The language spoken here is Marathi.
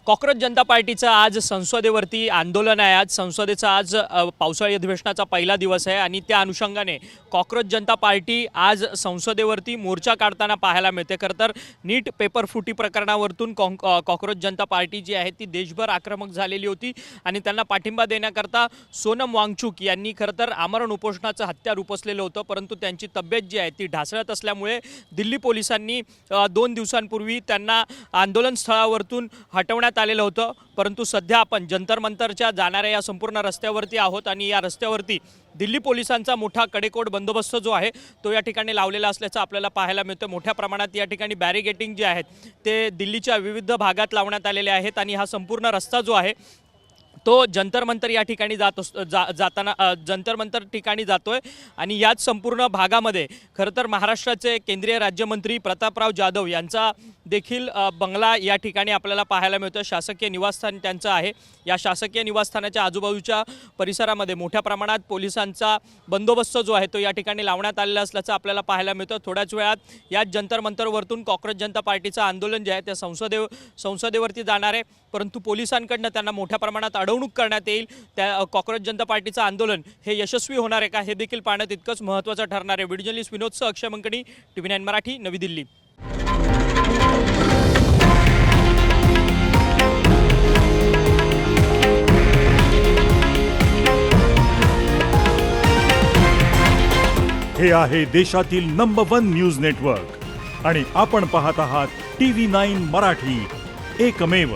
कॉक्रोच जनता पार्टीचं आज संसदेवरती आंदोलन आहे। आज संसदेचा आज पावसाळी अधिवेशनाचा पहिला दिवस आहे आणि त्या अनुषंगाने कॉक्रोच जनता पार्टी आज संसदेवरती मोर्चा काढताना पाहायला मिळते। खरं तर नीट पेपर फुटी प्रकरणावरतून कॉक्रोच जनता पार्टी जी आहे ती देशभर आक्रमक झालेली होती आणि त्यांना पाठिंबा देण्याकरता सोनम वांगचुक यांनी खरं तर आमरण उपोषणाचं हत्यार उपसलेलं होतं, परंतु त्यांची तब्येत जी आहे ती ढासळत असल्यामुळे दिल्ली पोलिसांनी 2 दिवसांपूर्वी त्यांना आंदोलन स्थळावरतून हटवण्यात आलेलं होतं। परंतु सध्या आपण जंतर मंतरच्या जाणाऱ्या या संपूर्ण रस्त्यावरती आहोत आणि या रस्त्यावरती दिल्ली पोलिसांचा मोठा कडेकोट बंदोबस्त जो आहे तो या ठिकाणी लावलेला असल्याचं आपल्याला पाहायला मिळतं। मोठ्या प्रमाणात या ठिकाणी बॅरिगेटिंग जे आहेत ते दिल्लीच्या विविध भागात लावण्यात आलेले आहेत आणि हा संपूर्ण रस्ता जो आहे तो जंतर मंतर या ठिकाणी जाताना जंतर मंतर ठिकाणी जातोय आणि याच संपूर्ण भागामध्ये खरं तर महाराष्ट्राचे केंद्रीय राज्यमंत्री प्रतापराव जाधव यांचा देखील बंगला या ठिकाणी आपल्याला पाहायला मिळतं। शासकीय निवासस्थान त्यांचं आहे। या शासकीय निवासस्थानाच्या आजूबाजूच्या परिसरामध्ये मोठ्या प्रमाणात पोलिसांचा बंदोबस्त जो आहे तो या ठिकाणी लावण्यात आलेला असल्याचं आपल्याला पाहायला मिळतं। थोड्याच वेळात याच जंतर मंतरवरतून कॉक्रोच जनता पार्टीचं आंदोलन जे आहे ते संसदेवरती जाणार आहे, परंतु पोलिसांकडनं त्यांना मोठ्या प्रमाणात अडवणूक करण्यात येईल। त्या कॉक्रोच जनता पार्टीचं आंदोलन हे यशस्वी होणार आहे का हे देखील पाहणं तितकंच महत्त्वाचं ठरणार आहे। व्हिडिओ जर्नलिस्ट विनोदसह अक्षय मंकणी, TV9 मराठी, नवी दिल्ली। हे आहे देशातील नंबर 1 न्यूज नेटवर्क आणि आपण पाहत आहात TV9 मराठी, एकमेव।